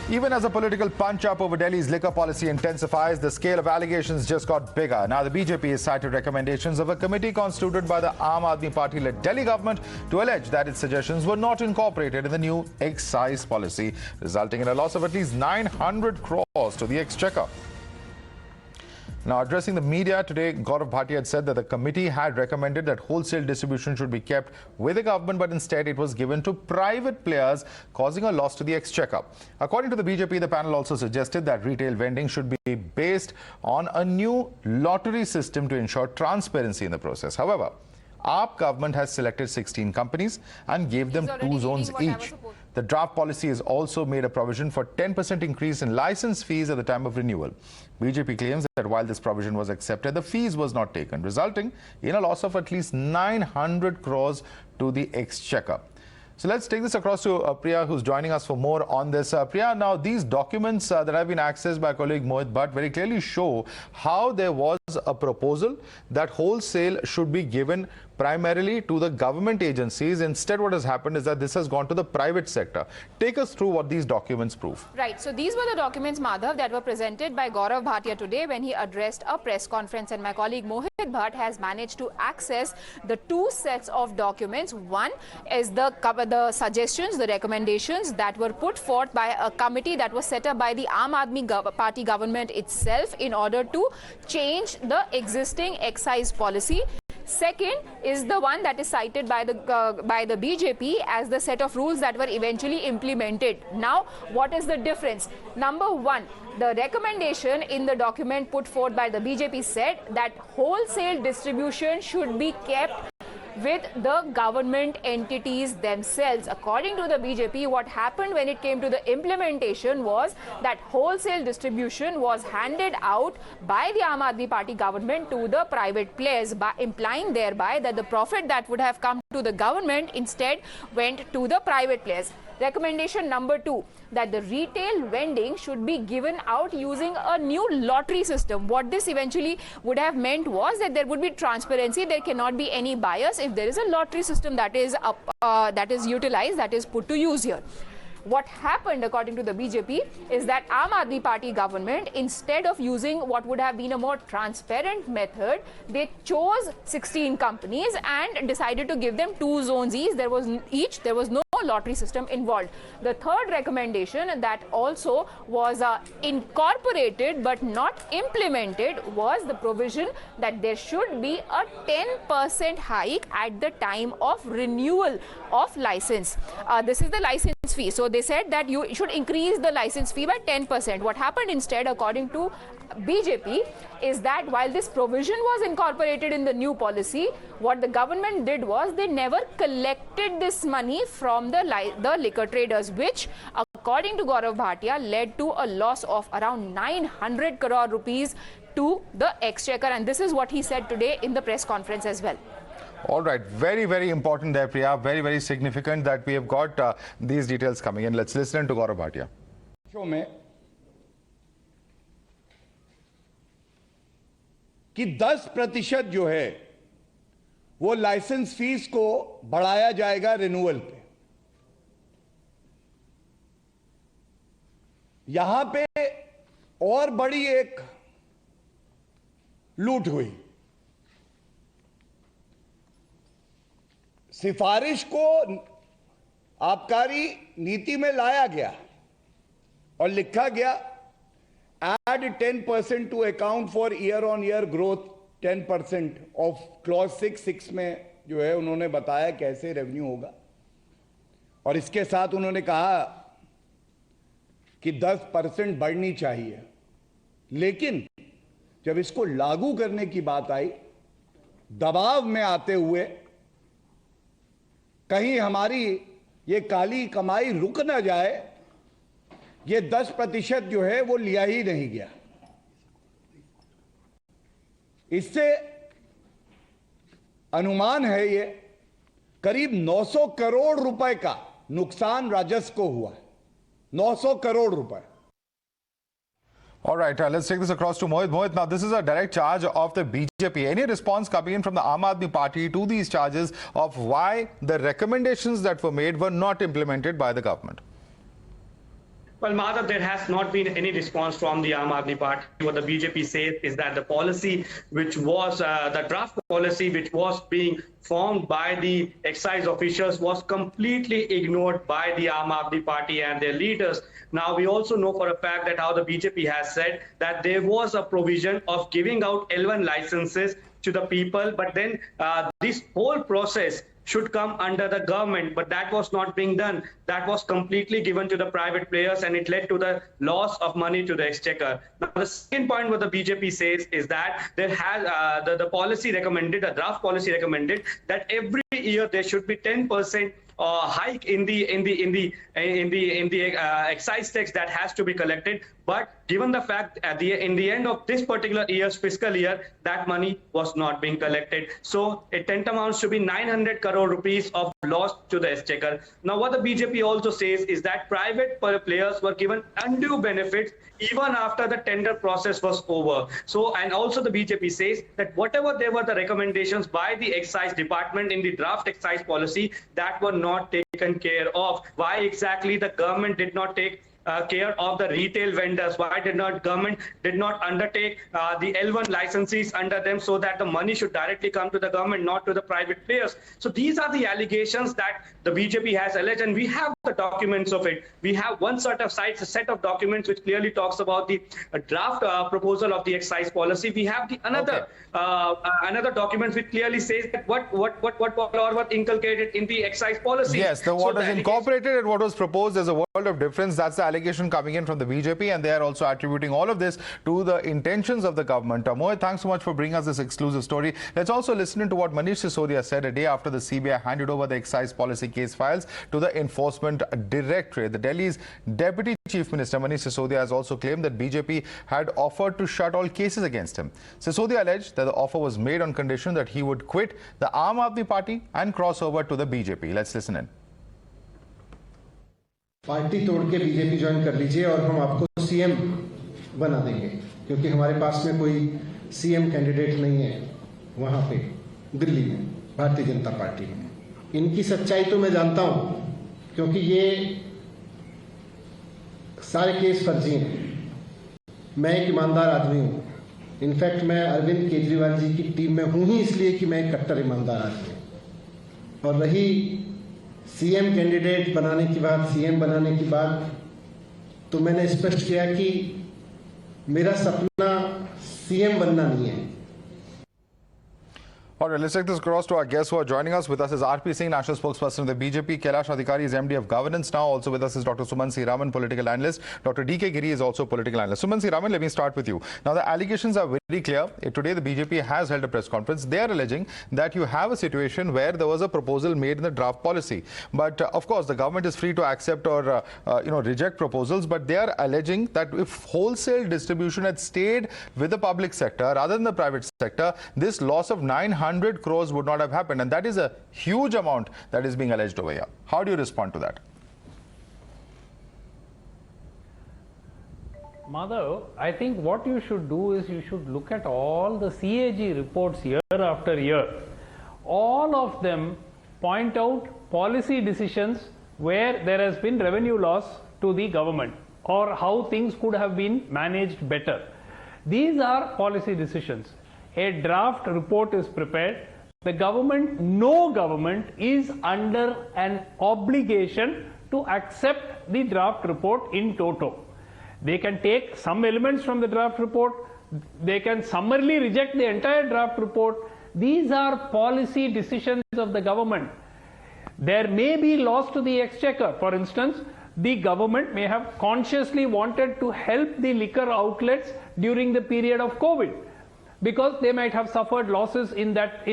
Even as a political punch-up over Delhi's liquor policy intensifies, the scale of allegations just got bigger. Now, the BJP has cited recommendations of a committee constituted by the Aam Aadmi Party-led Delhi government to allege that its suggestions were not incorporated in the new excise policy, resulting in a loss of at least 900 crores to the exchequer. Now, addressing the media today, Gaurav Bhatia had said that the committee had recommended that wholesale distribution should be kept with the government, but instead it was given to private players, causing a loss to the exchequer. According to the BJP, the panel also suggested that retail vending should be based on a new lottery system to ensure transparency in the process. However, AAP government has selected 16 companies and gave them 2 zones each. The draft policy has also made a provision for 10% increase in license fees at the time of renewal. BJP claims that while this provision was accepted, the fees was not taken, resulting in a loss of at least 900 crores to the exchequer. So let's take this across to Priya, who's joining us for more on this. Priya, now these documents that have been accessed by colleague Mohit Bhatt very clearly show how there was a proposal that wholesale should be given primarily to the government agencies. Instead, what has happened is that this has gone to the private sector. Take us through what these documents prove. Right. So these were the documents, Madhav, that were presented by Gaurav Bhatia today when he addressed a press conference, and my colleague Mohit Bhatt has managed to access the 2 sets of documents. One is the suggestions, the recommendations that were put forth by a committee that was set up by the Aam Aadmi Party government itself in order to change the existing excise policy. Second is the one that is cited by the BJP as the set of rules that were eventually implemented. Now, what is the difference? Number one, the recommendation in the document put forth by the BJP said that wholesale distribution should be kept with the government entities themselves. According to the BJP, what happened when it came to the implementation was that wholesale distribution was handed out by the Aam Aadmi Party government to the private players, by implying thereby that the profit that would have come to the government instead went to the private players. Recommendation number 2, that the retail vending should be given out using a new lottery system. What this eventually would have meant was that there would be transparency. There cannot be any bias if there is a lottery system that is utilized, that is put to use here. What happened, according to the BJP, is that Aam Aadmi Party government, instead of using what would have been a more transparent method, they chose 16 companies and decided to give them 2 zones each. There was no lottery system involved. The third recommendation that also was incorporated but not implemented was the provision that there should be a 10% hike at the time of renewal of license. This is the license fee. So they said that you should increase the license fee by 10%. What happened instead, according to BJP, is that while this provision was incorporated in the new policy, what the government did was they never collected this money from the liquor traders, which, according to Gaurav Bhatia, led to a loss of around 900 crore rupees to the exchequer. And this is what he said today in the press conference as well. All right. Very, very important there, Priya. Very, very significant that we have got these details coming in. Let's listen to Gaurav Bhatia. कि 10% जो है वो licence fees को बढ़ाया जाएगा renewal पे। यहां पे और बड़ी एक लूट हुई। सिफारिश को आबकारी नीति में लाया गया और लिखा गया add 10% to account for year-on-year growth 10% of clause 6 में जो है उन्होंने बताया कैसे रेवेन्यू होगा, और इसके साथ उन्होंने कहा कि 10% बढ़नी चाहिए। लेकिन जब इसको लागू करने की बात आई, दबाव में आते हुए कहीं हमारी ये काली कमाई रुक ना जाए, ये 10% जो है वो लिया ही नहीं गया। इससे अनुमान है ये करीब 900 करोड़ रुपए का नुकसान राजस्व को हुआ है। 900 करोड़ रुपए। All right, let's take this across to Mohit. Mohit, now this is a direct charge of the BJP. Any response coming in from the Aam Aadmi Party to these charges of why the recommendations that were made were not implemented by the government? Well, Madhav, there has not been any response from the Aam Aadmi Party. What the BJP says is that the policy, which was the draft policy, which was being formed by the excise officials, was completely ignored by the Aam Aadmi Party and their leaders. Now, we also know for a fact that how the BJP has said that there was a provision of giving out L1 licenses to the people, but then this whole process should come under the government, but that was not being done. That was completely given to the private players, and it led to the loss of money to the exchequer. Now, the second point what the BJP says is that there has the policy recommended, the draft policy recommended that every year there should be 10% hike in the excise tax that has to be collected. But given the fact in the end of this particular year's fiscal year, that money was not being collected. So it amounts to be 900 crore rupees of loss to the exchequer. Now, what the BJP also says is that private players were given undue benefits even after the tender process was over. So, and also the BJP says that whatever there were the recommendations by the excise department in the draft excise policy that were not taken care of. Why exactly the government did not take care of the retail vendors? Why did not government did not undertake the L1 licensees under them so that the money should directly come to the government, not to the private players? So these are the allegations that the BJP has alleged, and we have the documents of it. We have one sort of cites, a set of documents which clearly talks about the draft proposal of the excise policy. We have the another another document which clearly says that what was inculcated in the excise policy. Yes, what was incorporated and what was proposed, there's a world of difference. That's the allegation coming in from the BJP, and they are also attributing all of this to the intentions of the government. Mohit, thanks so much for bringing us this exclusive story. Let's also listen to what Manish Sisodia said a day after the CBI handed over the excise policy case files to the Enforcement Directorate. The Delhi's Deputy Chief Minister Manish Sisodia has also claimed that BJP had offered to shut all cases against him. Sisodia alleged that the offer was made on condition that he would quit the Aam Aadmi Party and cross over to the BJP. Let's listen in. Party तोड़ के BJP join कर लीजिए और हम आपको CM बना देंगे, क्योंकि हमारे पास में कोई सीएम कैंडिडेट नहीं है वहां पे दिल्ली में भारतीय जनता पार्टी में। इनकी सच्चाई तो मैं जानता हूं, क्योंकि ये सारे केस फर्जी हैं। मैं एक ईमानदार आदमी हूं। इनफैक्ट मैं अरविंद केजरीवाल जी की टीम में हूं ही इसलिए कि मैं एक कट्टर ईमानदार आदमी हूं। और रही सीएम कैंडिडेट बनाने की बात, सीएम बनाने की बात, तो मैंने स्पष्ट किया कि मेरा सपना सीएम बनना नहीं है। All right, let's take this across to our guests who are joining us. With us is RP Singh, National Spokesperson of the BJP. Kailash Adhikari is MD of Governance now. Also with us is Dr. Sumanth, Raman, Political Analyst. Dr. D.K. Giri is also Political Analyst. Sumanth, Raman, let me start with you. Now, the allegations are very clear. Today, the BJP has held a press conference. They are alleging that you have a situation where there was a proposal made in the draft policy. But, of course, the government is free to accept or, reject proposals. But they are alleging that if wholesale distribution had stayed with the public sector rather than the private sector, this loss of 900 crores would not have happened, and that is a huge amount that is being alleged over here. How do you respond to that? Madhav, I think what you should do is you should look at all the CAG reports year after year. All of them point out policy decisions where there has been revenue loss to the government or how things could have been managed better. These are policy decisions. A draft report is prepared. The government, no government is under an obligation to accept the draft report in toto. They can take some elements from the draft report. They can summarily reject the entire draft report. These are policy decisions of the government. There may be loss to the exchequer. For instance, the government may have consciously wanted to help the liquor outlets during the period of COVID, because they might have suffered losses in that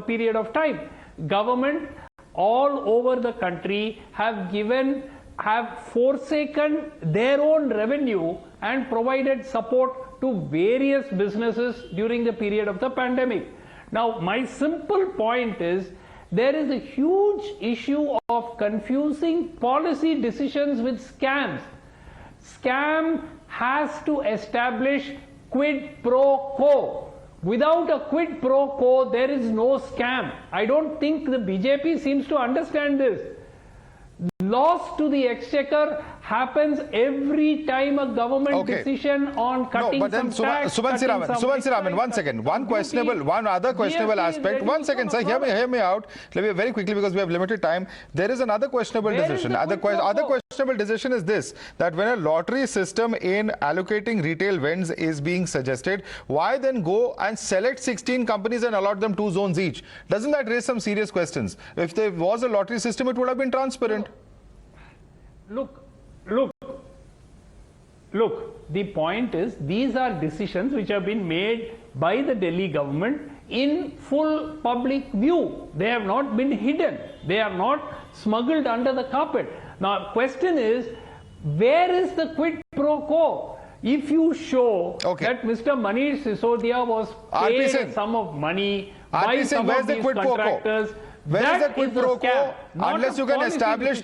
period of time. Government all over the country have forsaken their own revenue and provided support to various businesses during the period of the pandemic. Now, my simple point is, there is a huge issue of confusing policy decisions with scams. Scam has to establish quid pro quo. Without a quid pro quo, there is no scam. I don't think the BJP seems to understand this. Loss to the exchequer happens every time a government decision on cutting but then some tax. Sumanth Raman, one second. One other questionable aspect. One second, sir. Hear me out. Let me very quickly, because we have limited time. There is another questionable decision. Other questionable decision is this: that when a lottery system in allocating retail vends is being suggested, why then go and select 16 companies and allot them 2 zones each? Doesn't that raise some serious questions? If there was a lottery system, it would have been transparent. Look, the point is, these are decisions which have been made by the Delhi government in full public view. They have not been hidden. They are not smuggled under the carpet. Now, question is, where is the quid pro quo? If you show that Mr. Manish Sisodia was paid a sum of money by some of these contractors, where is the quid pro quo? Unless you can establish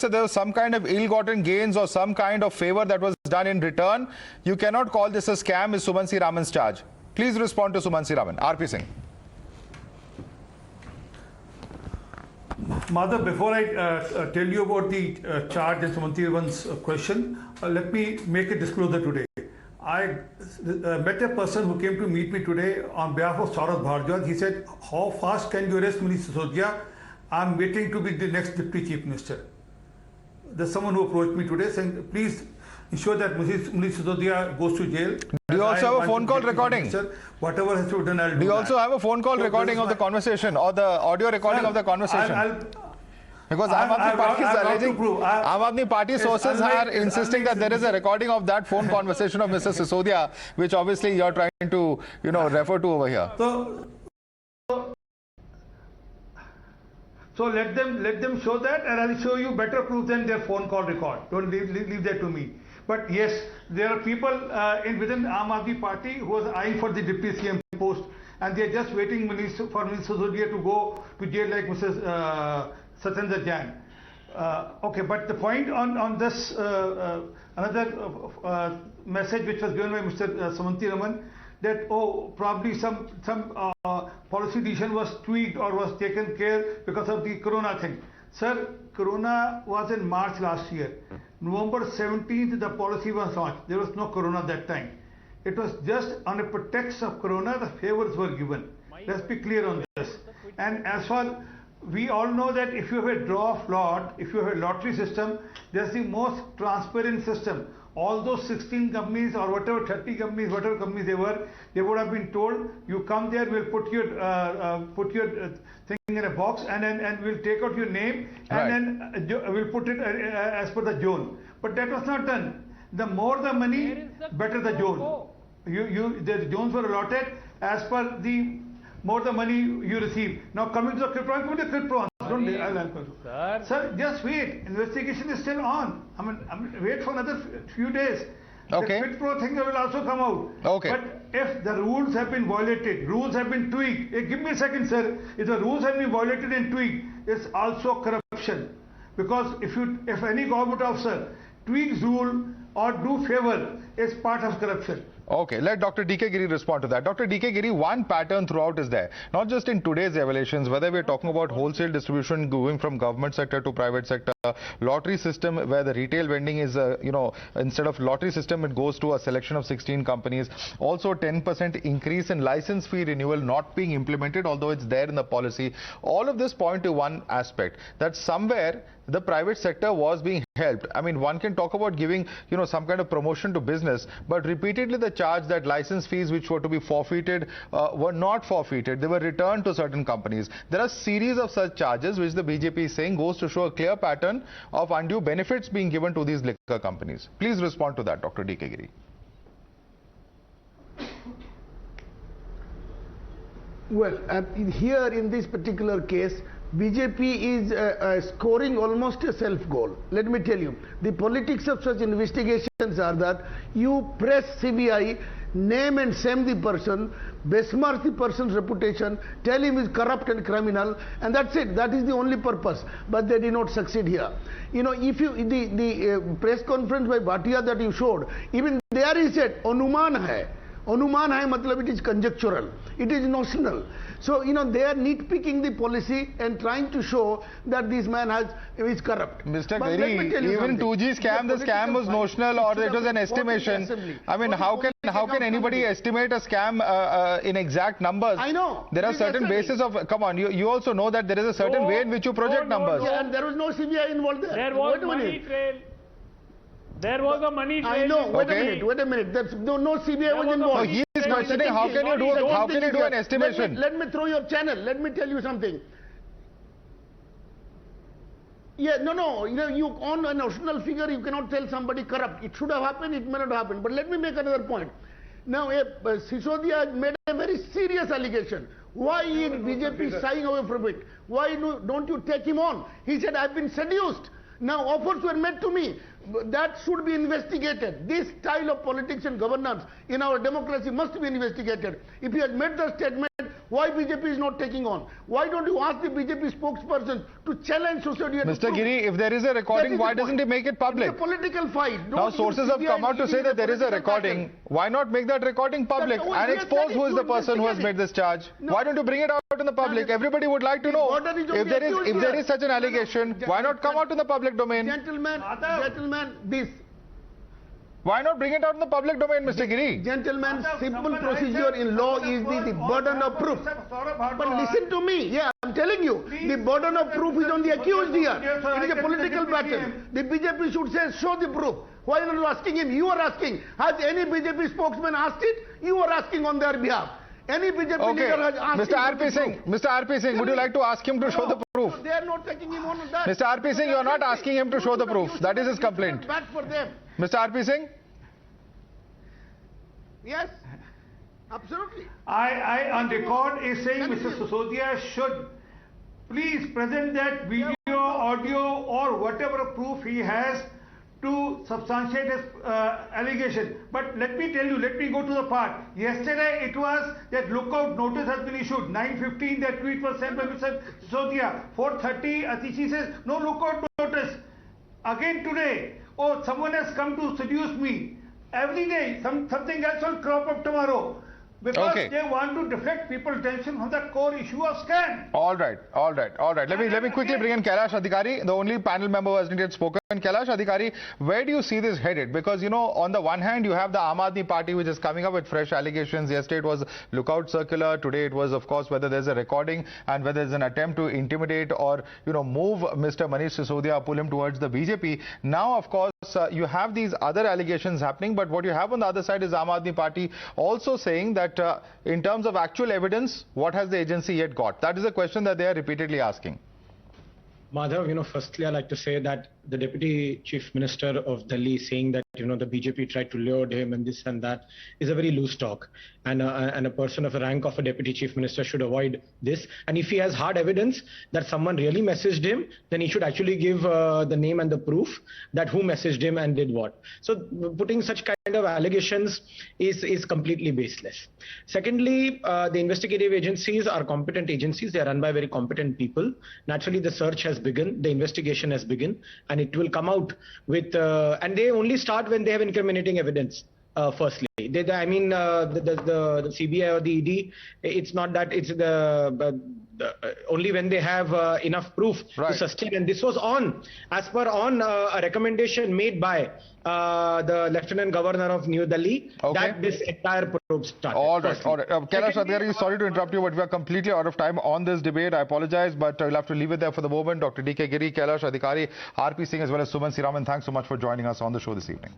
that there was some kind of ill-gotten gains or some kind of favor that was done in return, you cannot call this a scam, is Sumanth Raman's charge. Please respond to Sumanth Raman. RP Singh. Madhav, before I tell you about the charge and Sumanth Raman's question, let me make a disclosure today. I met a person who came to meet me today on behalf of Saurav Bhardwaj. He said, how fast can you arrest Manish Sisodia? I'm waiting to be the next Deputy Chief Minister. There's someone who approached me today saying, please ensure that Manish Sisodia goes to jail. Do you also have a phone call recording? Whatever has to be done, I'll do. Do you also have a phone call recording of the conversation or the audio recording of the conversation? Because Aam Aadmi Party sources are insisting that there is a recording of that phone conversation of Mr. Sisodia, which obviously you're trying to, refer to over here. So let them show that, and I'll show you better proof than their phone call record. Don't leave that to me. But yes, there are people within Aam Aadmi Party who are eyeing for the Deputy CM post, and they are just waiting for Manish Sisodia to go to jail like Mrs. Satyendra Jain. Okay, but the point on this, another message which was given by Mr. Sumanth Raman, that probably some policy decision was tweaked or was taken care because of the corona thing. Sir, corona was in March last year. November 17th the policy was launched. There was no corona that time. It was just on a pretext of corona the favors were given. Let's be clear on this. And as far we all know that if you have a draw of lot, if you have a lottery system, that's the most transparent system. All those 16 companies or whatever 30 companies, whatever companies they were, they would have been told, you come there, we'll put your thing in a box, and then we'll take out your name, and then we'll put it as per the zone. But that was not done. The more the money, better the zone. The zones were allotted as per the more the money you receive. Now coming to the quid pro, Sir, just wait. Investigation is still on. I mean, wait for another few days. Okay. The quid pro thing will also come out. Okay. But if the rules have been violated, rules have been tweaked. Give me a second, sir. If the rules have been violated and tweaked, it's also corruption. Because if any government officer tweaks rule or do favor, it's part of corruption. Okay, let Dr. D.K. Giri respond to that. Dr. D.K. Giri, one pattern throughout is there. Not just in today's revelations, whether we're talking about wholesale distribution going from government sector to private sector, lottery system where the retail vending is, instead of lottery system, it goes to a selection of 16 companies. Also 10% increase in license fee renewal not being implemented, although it's there in the policy. All of this point to one aspect, that somewhere the private sector was being helped. I mean, one can talk about giving, some kind of promotion to business, but repeatedly the charge that license fees which were to be forfeited were not forfeited. They were returned to certain companies. There are a series of such charges which the BJP is saying goes to show a clear pattern of undue benefits being given to these liquor companies. Please respond to that, Dr. D.K. Giri. Well, here in this particular case, BJP is scoring almost a self-goal. Let me tell you, the politics of such investigations are that you press CBI, name and shame the person, besmirch the person's reputation, tell him he's corrupt and criminal, and that's it. That is the only purpose. But they did not succeed here. If you the press conference by Bhatia that you showed, even there he said, Anuman hai. Anuman hai matlab it is conjectural. It is notional. So, they are nitpicking the policy and trying to show that this man is corrupt. Mr. Giri, even 2G scam, the scam was notional or it was an estimation. I mean, how can anybody estimate a scam in exact numbers? I know. There are certain bases of, come on, you also know that there is a certain way in which you project numbers. Yeah, and there was no CBI involved there. There was money trail. There was a money trail. I know. Wait a minute. There's no CBI was involved. So he is questioning how can you do an estimation? Let me throw your channel. Let me tell you something. Yeah, no. You on a notional figure, you cannot tell somebody corrupt. It should have happened. It may not happen. But let me make another point. Now, Sisodia made a very serious allegation. Why is BJP shying away from it? Why don't you take him on? He said, I've been seduced. Now, offers were made to me. That should be investigated. This style of politics and governance in our democracy must be investigated. If he has made the statement, why BJP is not taking on? Why don't you ask the BJP spokesperson to challenge Sisodia? Mr. Giri, if there is a recording, why doesn't he make it public? It's a political fight. Now sources have come out to say that there is a recording. Why not make that recording public and expose who is the person who has made this charge? Why don't you bring it out in the public? Everybody would like to know. If there is such an allegation, why not come out in the public domain? Gentlemen, this. Why not bring it out in the public domain, Mr. Giri? Gentlemen, simple procedure in law is the burden of proof. But listen to me. Yeah, I'm telling you. The burden of proof is on the accused here. It is a political battle. The BJP should say, show the proof. Why are you asking him? You are asking. Has any BJP spokesman asked it? You are asking on their behalf. Any BJP leader has asked Mr. RP Singh, would you like to ask him to show the proof? They are not taking him on that. Mr. RP Singh, you are not asking him to show the proof. That is his complaint. Bad for them. Mr. RP Singh? Yes, absolutely. I on record is saying Mr. Sisodia should please present that video, audio or whatever proof he has to substantiate his allegation. But let me tell you, let me go to the part. Yesterday it was that lookout notice has been issued. 9:15 that tweet was sent by Mr. Sisodia. 4:30 Atishi says no lookout notice. Again today, oh someone has come to seduce me. Every day something else will crop up tomorrow. Because they want to deflect people's attention from the core issue of scam. All right. Let me quickly bring in Kailash Adhikari, the only panel member who hasn't yet spoken. Kailash Adhikari, where do you see this headed? Because, on the one hand, you have the Aam Aadmi Party, which is coming up with fresh allegations. Yesterday it was lookout circular. Today it was, of course, whether there's a recording and whether there's an attempt to intimidate or, move Mr. Manish Sisodia, pull him towards the BJP. Now, of course, you have these other allegations happening. But what you have on the other side is Aam Aadmi Party also saying that in terms of actual evidence, what has the agency yet got? That is a question that they are repeatedly asking. Madhav, firstly, I'd like to say that the Deputy Chief Minister of Delhi saying that, the BJP tried to lure him and this and that is a very loose talk. And a person of the rank of a Deputy Chief Minister should avoid this. And if he has hard evidence that someone really messaged him, then he should actually give the name and the proof that who messaged him and did what. So putting such kind of allegations is completely baseless. Secondly, the investigative agencies are competent agencies. They are run by very competent people. Naturally, the search has begun, the investigation has begun, and it will come out with, and they only start when they have incriminating evidence. Firstly, the CBI or the ED, it's not that, it's only when they have enough proof to sustain. And this was as per a recommendation made by the Lieutenant Governor of New Delhi that this entire probe started. All right. Kailash Adhikari, sorry to interrupt you, but we are completely out of time on this debate. I apologize, but we'll have to leave it there for the moment. Dr. D.K. Giri, Kailash Adhikari, RP Singh, as well as Sumanth, Raman, thanks so much for joining us on the show this evening.